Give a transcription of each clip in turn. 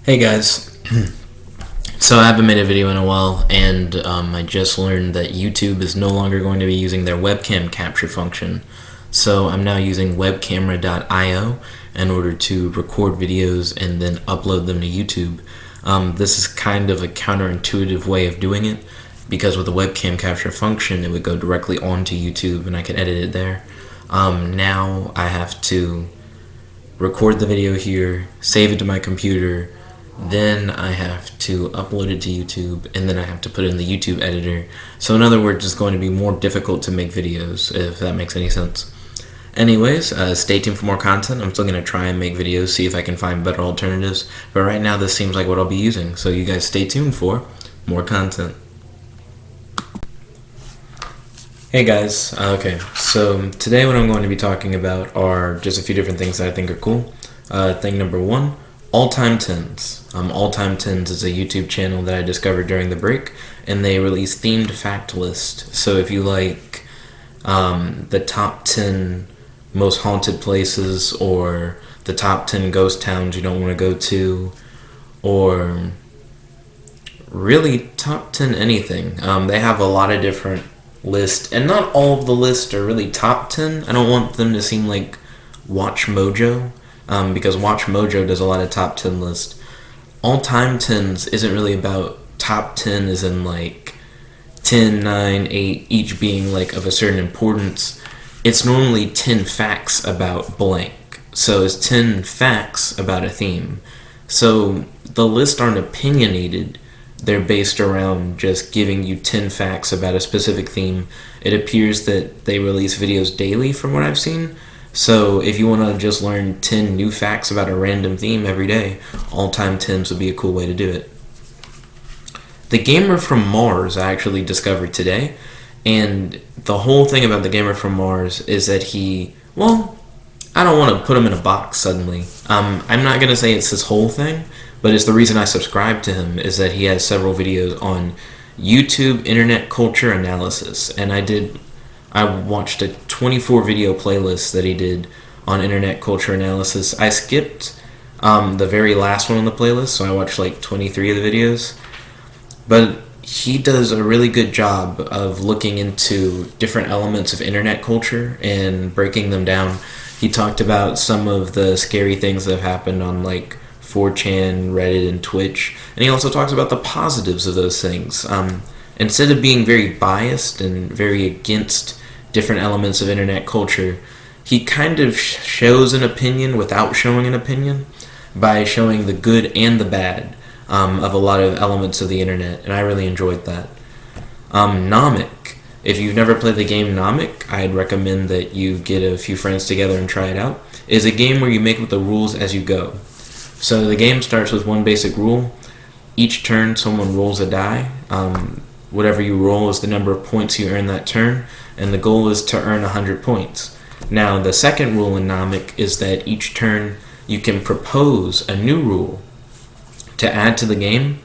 Hey guys, so I haven't made a video in a while, and I just learned that YouTube is no longer going to be using their webcam capture function. So I'm now using webcamera.io in order to record videos and then upload them to YouTube. This is kind of a counterintuitive way of doing it, because with the webcam capture function it would go directly onto YouTube and I could edit it there. Now I have to record the video here, save it to my computer, then I have to upload it to YouTube, and then I have to put it in the YouTube editor. So in other words, it's going to be more difficult to make videos, if that makes any sense. Anyways, stay tuned for more content. I'm still going to try and make videos, see if I can find better alternatives. But right now, this seems like what I'll be using. So you guys stay tuned for more content. Hey guys, okay, so today what I'm going to be talking about are just a few different things that I think are cool. Thing number one, All-Time 10s. All-Time 10s is a YouTube channel that I discovered during the break, and they release themed fact list. So if you like the top 10 most haunted places, or the top 10 ghost towns you don't want to go to, or really top 10 anything, they have a lot of different lists, and not all of the lists are really top 10. I don't want them to seem like Watch Mojo, because Watch Mojo does a lot of top 10 lists. All-Time 10s isn't really about top 10 as in like 10, 9, 8, each being like of a certain importance. It's normally 10 facts about blank. So it's 10 facts about a theme. So the lists aren't opinionated. They're based around just giving you 10 facts about a specific theme. It appears that they release videos daily from what I've seen. So if you want to just learn 10 new facts about a random theme every day, All-Time 10s would be a cool way to do it. The Gamer from Mars I actually discovered today, and the whole thing about the Gamer from Mars is that I don't want to put him in a box suddenly. I'm not going to say it's his whole thing, but it's the reason I subscribe to him, is that he has several videos on YouTube internet culture analysis, and I watched a 24 video playlist that he did on internet culture analysis. I skipped the very last one on the playlist, so I watched like 23 of the videos. But he does a really good job of looking into different elements of internet culture and breaking them down. He talked about some of the scary things that have happened on like 4chan, Reddit, and Twitch, and he also talks about the positives of those things. Instead of being very biased and very against different elements of internet culture, he kind of shows an opinion without showing an opinion, by showing the good and the bad of a lot of elements of the internet, and I really enjoyed that. Nomic. If you've never played the game Nomic, I'd recommend that you get a few friends together and try it out. It's a game where you make up the rules as you go. So the game starts with one basic rule. Each turn someone rolls a die. Whatever you roll is the number of points you earn that turn, and the goal is to earn 100 points. Now the second rule in Nomic is that each turn you can propose a new rule to add to the game,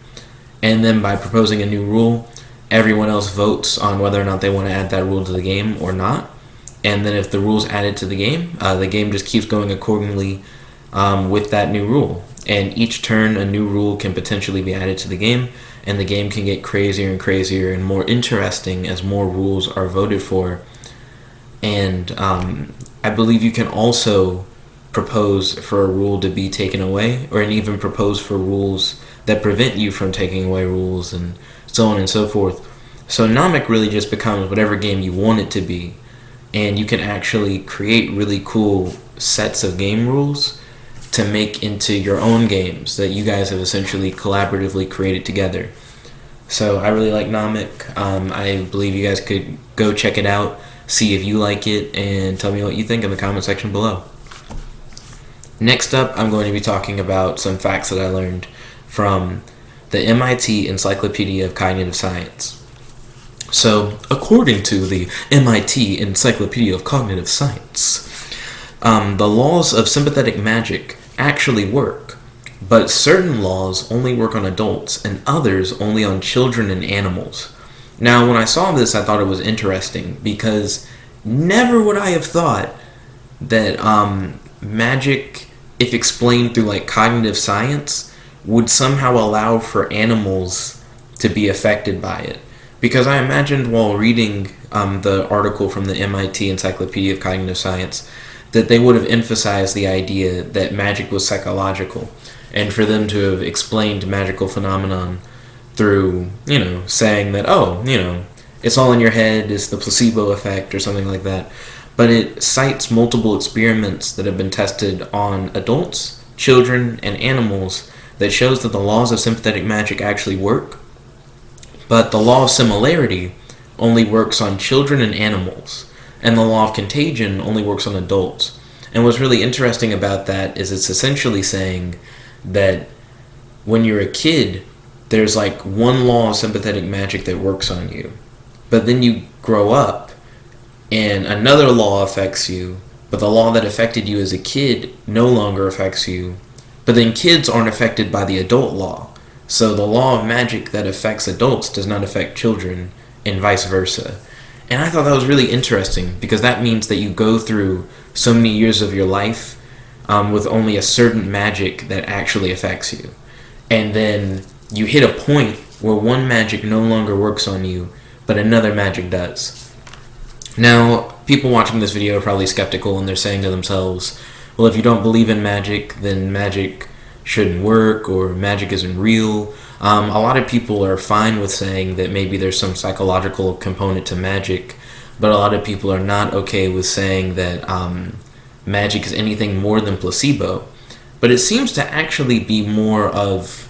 and then by proposing a new rule, everyone else votes on whether or not they want to add that rule to the game or not. And then if the rule's added to the game just keeps going accordingly with that new rule. And each turn a new rule can potentially be added to the game, and the game can get crazier and crazier and more interesting as more rules are voted for. And I believe you can also propose for a rule to be taken away, or even propose for rules that prevent you from taking away rules, and so on and so forth. So Nomic really just becomes whatever game you want it to be, and you can actually create really cool sets of game rules to make into your own games that you guys have essentially collaboratively created together. So I really like Nomic. I believe you guys could go check it out, see if you like it, and tell me what you think in the comment section below. Next up, I'm going to be talking about some facts that I learned from the MIT Encyclopedia of Cognitive Science. So, according to the MIT Encyclopedia of Cognitive Science, the laws of sympathetic magic actually work, but certain laws only work on adults and others only on children and animals. Now, when I saw this, I thought it was interesting, because never would I have thought that magic, if explained through like cognitive science, would somehow allow for animals to be affected by it. Because I imagined while reading the article from the MIT Encyclopedia of Cognitive Science that they would have emphasized the idea that magic was psychological, and for them to have explained magical phenomenon through, saying that, oh, it's all in your head, it's the placebo effect or something like that. But it cites multiple experiments that have been tested on adults, children, and animals that shows that the laws of sympathetic magic actually work. But the law of similarity only works on children and animals, and the law of contagion only works on adults. And what's really interesting about that is it's essentially saying that when you're a kid, there's like one law of sympathetic magic that works on you. But then you grow up, and another law affects you, but the law that affected you as a kid no longer affects you. But then kids aren't affected by the adult law. So the law of magic that affects adults does not affect children, and vice versa. And I thought that was really interesting, because that means that you go through so many years of your life with only a certain magic that actually affects you. And then you hit a point where one magic no longer works on you, but another magic does. Now, people watching this video are probably skeptical, and they're saying to themselves, well, if you don't believe in magic, then magic shouldn't work, or magic isn't real. A lot of people are fine with saying that maybe there's some psychological component to magic, but a lot of people are not okay with saying that magic is anything more than placebo. But it seems to actually be more of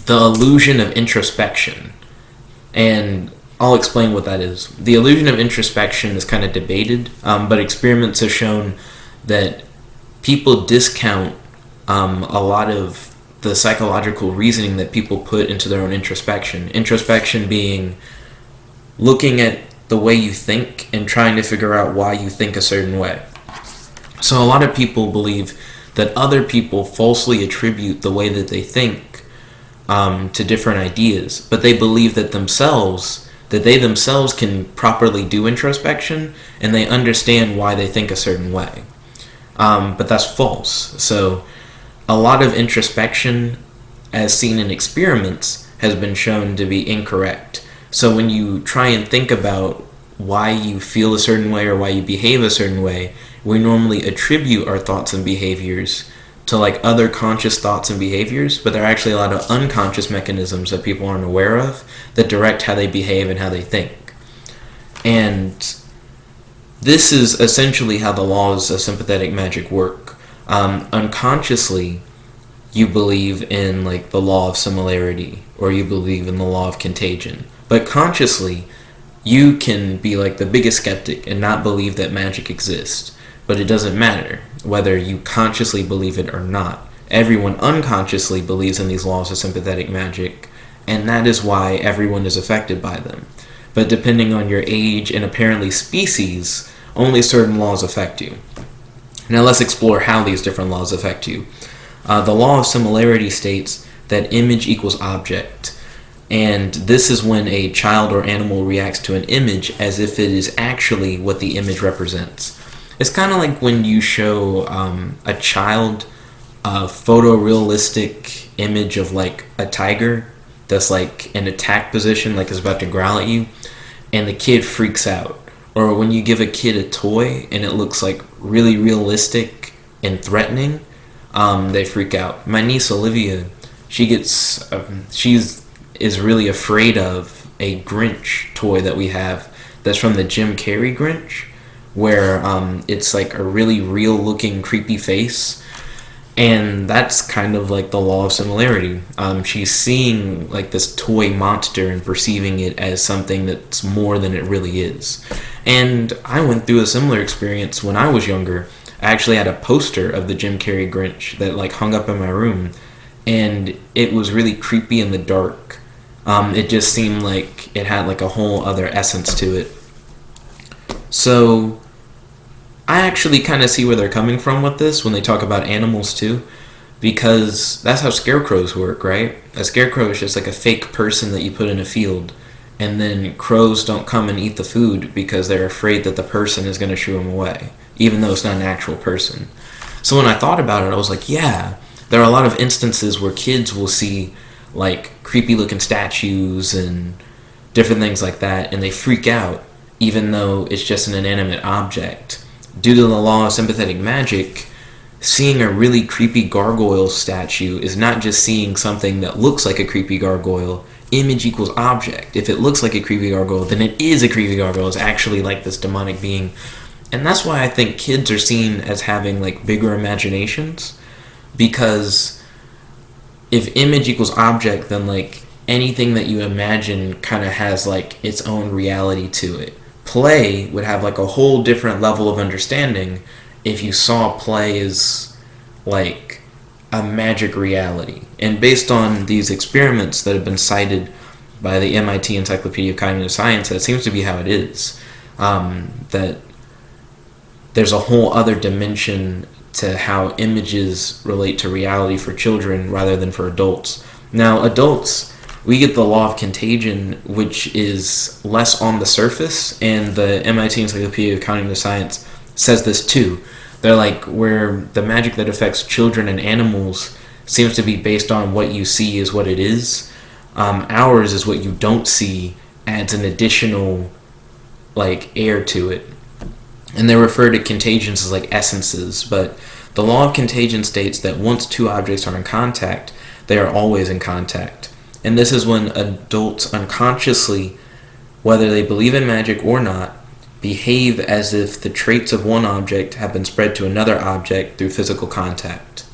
the illusion of introspection. And I'll explain what that is. The illusion of introspection is kind of debated, but experiments have shown that people discount a lot of the psychological reasoning that people put into their own introspection. Introspection being looking at the way you think and trying to figure out why you think a certain way. So a lot of people believe that other people falsely attribute the way that they think to different ideas, but they believe that they themselves can properly do introspection, and they understand why they think a certain way. But that's false. So a lot of introspection, as seen in experiments, has been shown to be incorrect. So when you try and think about why you feel a certain way or why you behave a certain way, we normally attribute our thoughts and behaviors to like other conscious thoughts and behaviors, but there are actually a lot of unconscious mechanisms that people aren't aware of that direct how they behave and how they think. And this is essentially how the laws of sympathetic magic work. Unconsciously, you believe in like the law of similarity, or you believe in the law of contagion. But consciously, you can be like the biggest skeptic and not believe that magic exists. But it doesn't matter whether you consciously believe it or not. Everyone unconsciously believes in these laws of sympathetic magic, and that is why everyone is affected by them. But depending on your age and apparently species, only certain laws affect you. Now let's explore how these different laws affect you. The law of similarity states that image equals object, and this is when a child or animal reacts to an image as if it is actually what the image represents. It's kind of like when you show a child a photorealistic image of like a tiger that's like in attack position, like it's about to growl at you, and the kid freaks out. Or when you give a kid a toy and it looks like really realistic and threatening, they freak out. My niece Olivia, she's really afraid of a Grinch toy that we have that's from the Jim Carrey Grinch, where it's like a really real looking creepy face. And that's kind of like the law of similarity. She's seeing like this toy monster and perceiving it as something that's more than it really is. And I went through a similar experience when I was younger. I actually had a poster of the Jim Carrey Grinch that like hung up in my room, and it was really creepy in the dark. It just seemed like it had like a whole other essence to it. So I actually kind of see where they're coming from with this when they talk about animals too, because that's how scarecrows work, right? A scarecrow is just like a fake person that you put in a field, and then crows don't come and eat the food because they're afraid that the person is going to shoo them away, even though it's not an actual person. So when I thought about it, I was like, yeah, there are a lot of instances where kids will see like creepy looking statues and different things like that, and they freak out even though it's just an inanimate object. Due to the law of sympathetic magic, seeing a really creepy gargoyle statue is not just seeing something that looks like a creepy gargoyle. Image equals object. If it looks like a creepy gargoyle, then it is a creepy gargoyle. It's actually like this demonic being. And that's why I think kids are seen as having like bigger imaginations, because if image equals object, then like anything that you imagine kind of has like its own reality to it. Play would have like a whole different level of understanding if you saw play as like a magic reality. And based on these experiments that have been cited by the MIT Encyclopedia of Cognitive Science, that seems to be how it is. That there's a whole other dimension to how images relate to reality for children rather than for adults. Now, adults, we get the law of contagion, which is less on the surface, and the MIT Encyclopedia of Cognitive Science says this too. They're like, where the magic that affects children and animals seems to be based on what you see is what it is. Ours is what you don't see, adds an additional like air to it. And they refer to contagions as like essences, but the law of contagion states that once two objects are in contact, they are always in contact. And this is when adults unconsciously, whether they believe in magic or not, behave as if the traits of one object have been spread to another object through physical contact.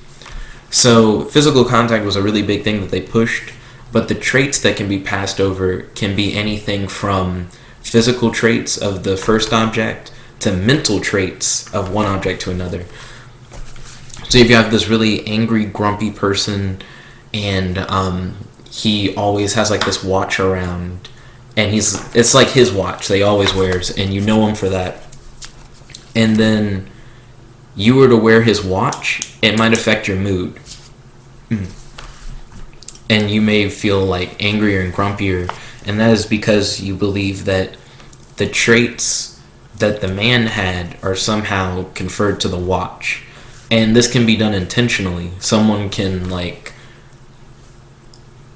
So physical contact was a really big thing that they pushed, but the traits that can be passed over can be anything from physical traits of the first object to mental traits of one object to another. So if you have this really angry, grumpy person, and he always has like this watch around, and it's like his watch they always wears, and you know him for that, and then you were to wear his watch, it might affect your mood. And you may feel like angrier and grumpier, and that is because you believe that the traits that the man had are somehow conferred to the watch. And this can be done intentionally. Someone can like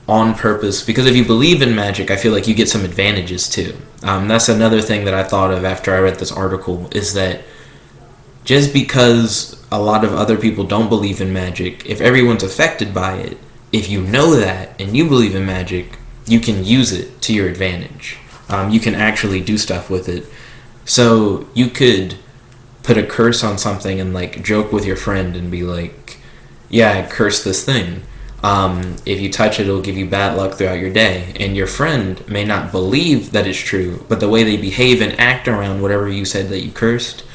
on purpose, because if you believe in magic, I feel like you get some advantages too. That's another thing that I thought of after I read this article, is that just because a lot of other people don't believe in magic, if everyone's affected by it, if you know that and you believe in magic, you can use it to your advantage. You can actually do stuff with it. So you could put a curse on something and like joke with your friend and be like, yeah, I cursed this thing. If you touch it, it'll give you bad luck throughout your day. And your friend may not believe that it's true, but the way they behave and act around whatever you said that you cursed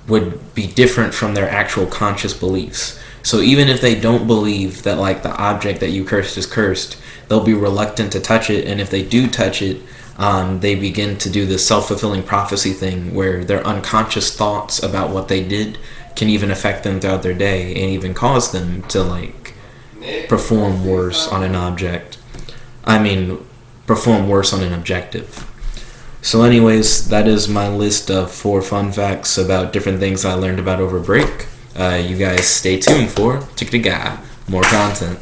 would be different from their actual conscious beliefs. So even if they don't believe that like the object that you cursed is cursed, they'll be reluctant to touch it. And if they do touch it, they begin to do this self-fulfilling prophecy thing where their unconscious thoughts about what they did can even affect them throughout their day and even cause them to like perform worse on an object. Perform worse on an objective. So anyways, that is my list of 4 fun facts about different things I learned about over break. You guys stay tuned for Tick-a-Guy, more content.